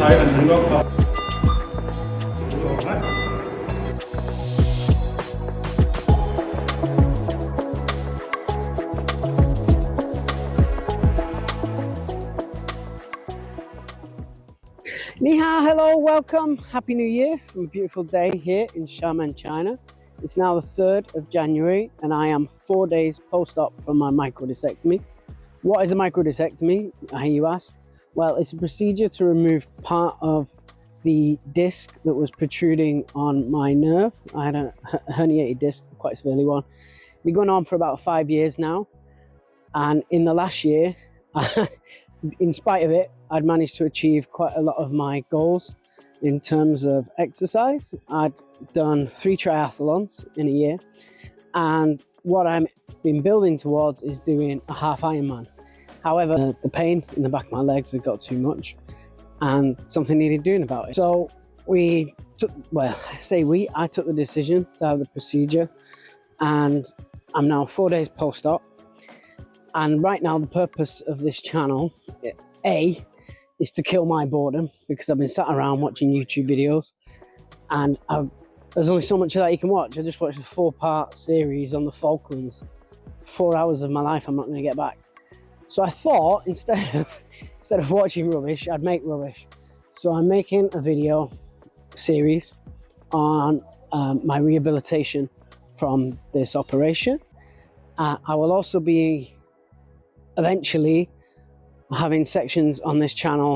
ใช้อันนึงก็พอ Ni hao, hello, welcome, happy new year from a beautiful day here in Xiamen, China. It's now the 3rd of January and I am 4 days post-op from my microdiscectomy. What is a microdiscectomy, I hear you ask? Well, it's a procedure to remove part of the disc that was protruding on my nerve. I had a herniated disc, quite a severely one. It's been going on for about 5 years now, and in the last year, in spite of it, I'd managed to achieve quite a lot of my goals in terms of exercise. I'd done 3 triathlons in a year, and what I've been building towards is doing a half Ironman. However, the pain in the back of my legs had got too much and something needed doing about it. So I took the decision to have the procedure, and I'm now 4 days post-op. And right now the purpose of this channel, is to kill my boredom, because I've been sat around watching YouTube videos and there's only so much of that you can watch. I just watched a 4-part series on the Falklands. 4 hours of my life I'm not going to get back. So I thought instead of watching rubbish, I'd make rubbish. So I'm making a video series on my rehabilitation from this operation. I will also be eventually having sections on this channel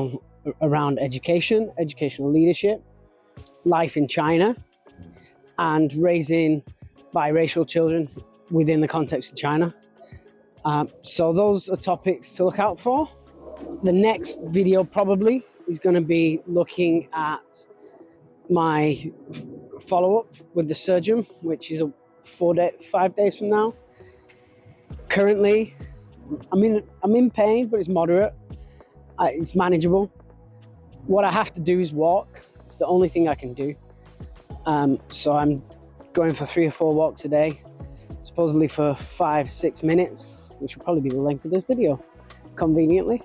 around education, educational leadership, life in China, and raising biracial children within the context of China. So those are topics to look out for. The next video probably is going to be looking at my follow-up with the surgeon, which is 5 days from now. Currently, I'm in pain, but it's moderate. It's manageable. What I have to do is walk. It's the only thing I can do. So I'm going for 3 or 4 walks a day, supposedly for 5-6 minutes, which will probably be the length of this video, conveniently.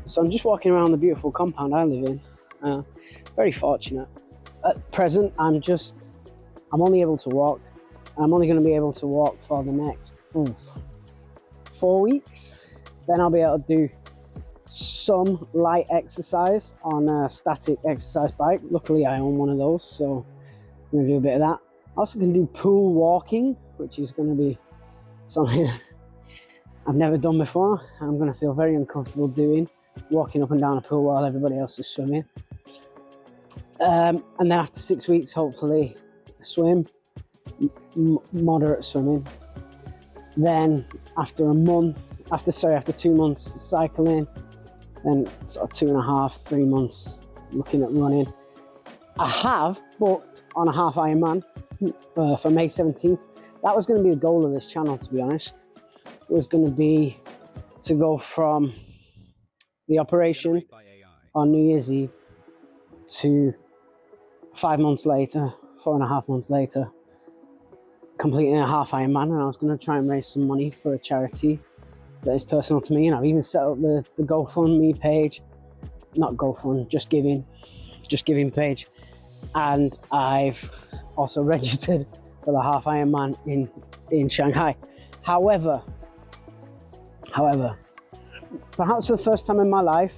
So I'm just walking around the beautiful compound I live in. Very fortunate. At present, I'm only able to walk. I'm only going to be able to walk for the next 4 weeks. Then I'll be able to do some light exercise on a static exercise bike. Luckily I own one of those, so I'm going to do a bit of that. I also can do pool walking, which is going to be something I've never done before. I'm going to feel very uncomfortable doing, walking up and down a pool while everybody else is swimming. And then after 6 weeks, hopefully swim, moderate swimming. Then after 2 months cycling, then sort of 2.5, 3 months looking at running. I have booked on a half Ironman for May 17th. That was going to be the goal of this channel, to be honest. It was going to be to go from the operation on New Year's Eve to 5 months later, 4.5 months later, completing a half Ironman, and I was going to try and raise some money for a charity that is personal to me. And I've even set up the GoFundMe page, not GoFund, just giving page, and I've also registered for the half Ironman in Shanghai. However, perhaps for the first time in my life,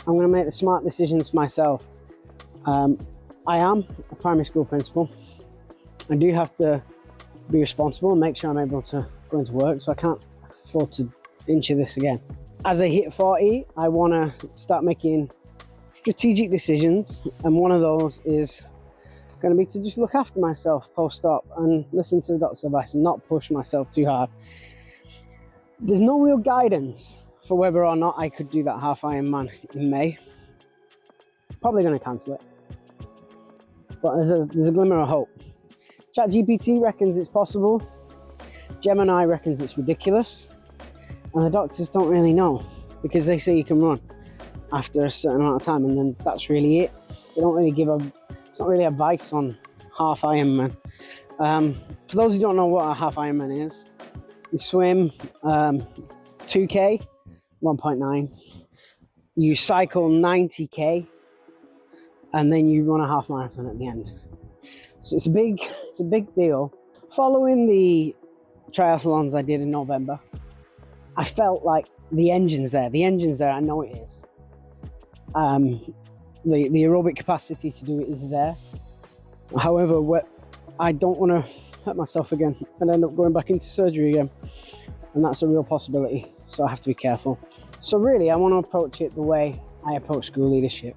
I'm going to make the smart decisions myself. I am a primary school principal. I do have to be responsible and make sure I'm able to go into work, so I can't afford to injure this again. As I hit 40, I want to start making strategic decisions, and one of those is going to be to just look after myself post-op and listen to the doctor's advice and not push myself too hard. There's no real guidance for whether or not I could do that half Ironman in May. Probably going to cancel it, but there's a glimmer of hope. ChatGPT reckons it's possible. Gemini reckons it's ridiculous, and the doctors don't really know, because they say you can run after a certain amount of time, and then that's really it. They don't really it's not really advice on half Ironman. For those who don't know what a half Ironman is, you swim 2k, 1.9. You cycle 90k, and then you run a half marathon at the end. So it's a big deal. Following the triathlons I did in November, I felt like the engine's there. I know it is. The aerobic capacity to do it is there. However, I don't want to hurt myself again and end up going back into surgery again, and that's a real possibility, so I have to be careful. So really, I want to approach it the way I approach school leadership.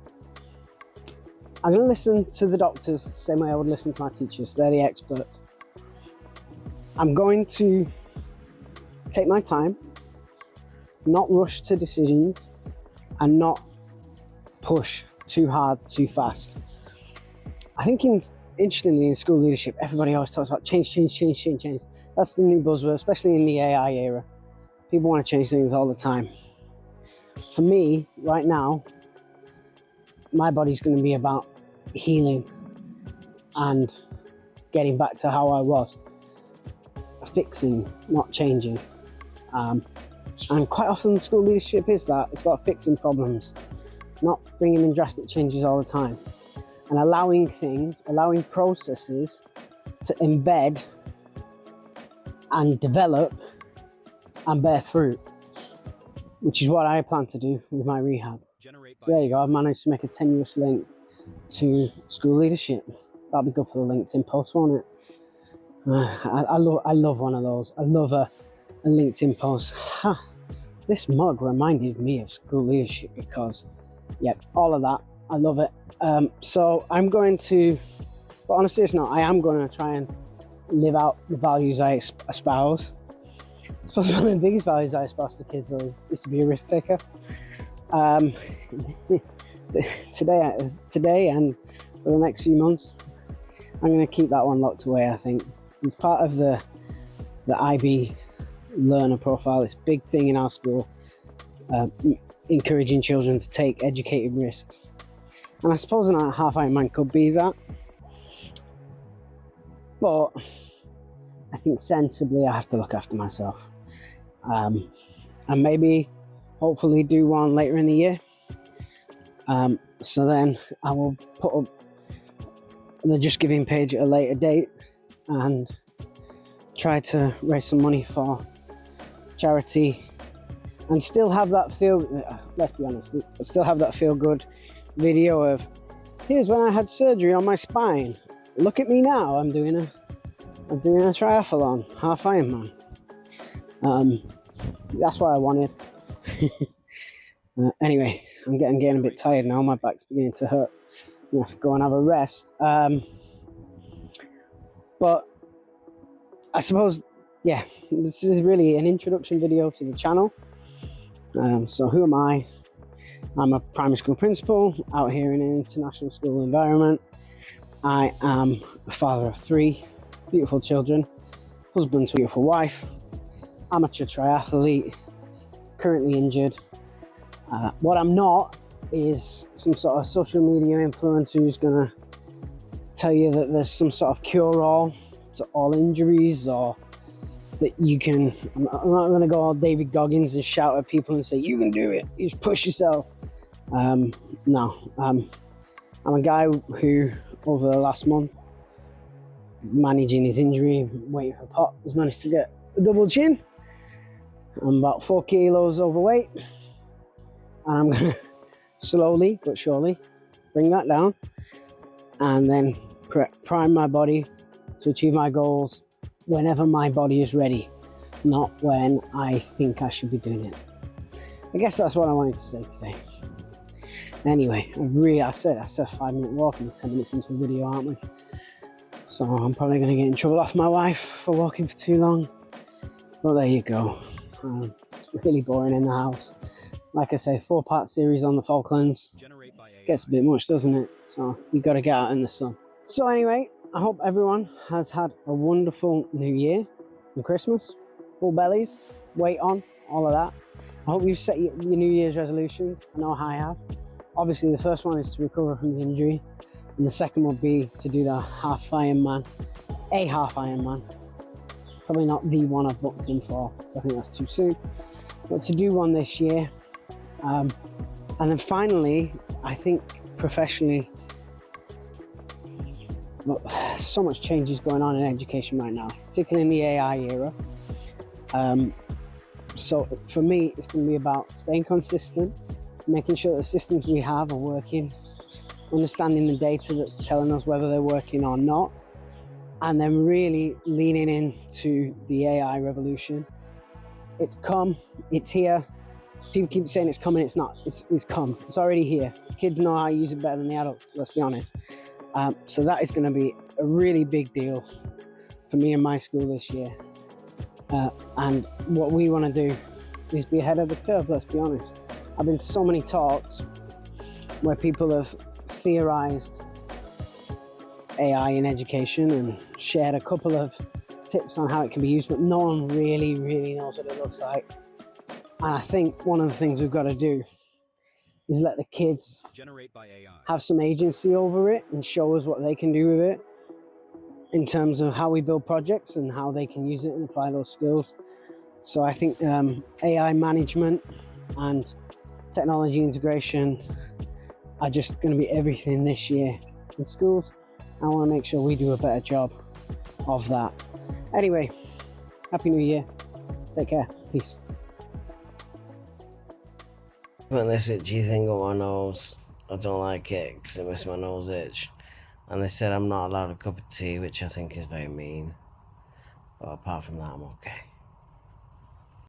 I'm going to listen to the doctors the same way I would listen to my teachers. They're the experts. I'm going to take my time, not rush to decisions, and not push too hard, too fast. I think interestingly in school leadership, everybody always talks about change. That's the new buzzword, especially in the AI era. People want to change things all the time. For me, right now, my body's going to be about healing and getting back to how I was. Fixing, not changing. And quite often school leadership is that. It's about fixing problems, not bringing in drastic changes all the time. And allowing processes to embed and develop and bear fruit, which is what I plan to do with my rehab. So there you go, I've managed to make a tenuous link to school leadership. That'll be good for the LinkedIn post, won't it? I love one of those. I love a LinkedIn post. This mug reminded me of school leadership because, yeah, all of that. I love it. So I'm going to, but on a serious note, I am going to try and live out the values I espouse. I suppose one of the biggest values I espouse to kids though is to be a risk taker. Today and for the next few months, I'm going to keep that one locked away. I think it's part of the IB learner profile. It's a big thing in our school, encouraging children to take educated risks. And I suppose a half Ironman could be that, but I think sensibly I have to look after myself, and maybe hopefully do one later in the year. So then I will put up the Just Giving page at a later date and try to raise some money for charity and still have that let's be honest, still have that feel good video of here's when I had surgery on my spine, look at me now, I'm doing a triathlon, half Ironman. That's what I wanted. Anyway, I'm getting a bit tired now, my back's beginning to hurt. I'm gonna have to go and have a rest. But I suppose, yeah, this is really an introduction video to the channel. So who am I? I'm a primary school principal out here in an international school environment. I am a father of 3 beautiful children, husband to a beautiful wife, amateur triathlete, currently injured. What I'm not is some sort of social media influencer who's gonna tell you that there's some sort of cure-all to all injuries, or that you can, I'm not gonna go all David Goggins and shout at people and say, you can do it, you just push yourself. No, I'm a guy who, over the last month, managing his injury, waiting for pop, has managed to get a double chin. I'm about 4 kilos overweight, and I'm gonna slowly but surely bring that down and then prime my body to achieve my goals whenever my body is ready, not when I think I should be doing it. I guess that's what I wanted to say today. Anyway, I said a 5-minute walk and 10 minutes into the video, aren't we? So I'm probably going to get in trouble off my wife for walking for too long. But there you go. It's really boring in the house. Like I say, 4-part series on the Falklands. Gets a bit much, doesn't it? So you've got to get out in the sun. So anyway, I hope everyone has had a wonderful New Year and Christmas. Full bellies, weight on, all of that. I hope you've set your New Year's resolutions. I know I have. Obviously, the first one is to recover from the injury, and the second would be to do the half Ironman. A half Ironman. Probably not the one I've booked in for, because I think that's too soon. But to do one this year. And then finally, I think professionally, But so much change is going on in education right now, particularly in the AI era. So for me, it's going to be about staying consistent, making sure the systems we have are working, understanding the data that's telling us whether they're working or not, and then really leaning into the AI revolution. It's come, it's here. People keep saying it's coming, it's not. It's come, it's already here. Kids know how to use it better than the adults, let's be honest. So that is going to be a really big deal for me and my school this year. And what we want to do is be ahead of the curve, let's be honest. I've been to so many talks where people have theorized AI in education and shared a couple of tips on how it can be used, but no one really knows what it looks like. And I think one of the things we've got to do is let the kids have some agency over it and show us what they can do with it in terms of how we build projects and how they can use it and apply those skills. So I think AI management and technology integration are just going to be everything this year in schools. I want to make sure we do a better job of that. Anyway, Happy New Year. Take care. Peace. Putting this itchy thing on my nose, I don't like it because it makes my nose itch. And they said I'm not allowed a cup of tea, which I think is very mean. But apart from that, I'm okay.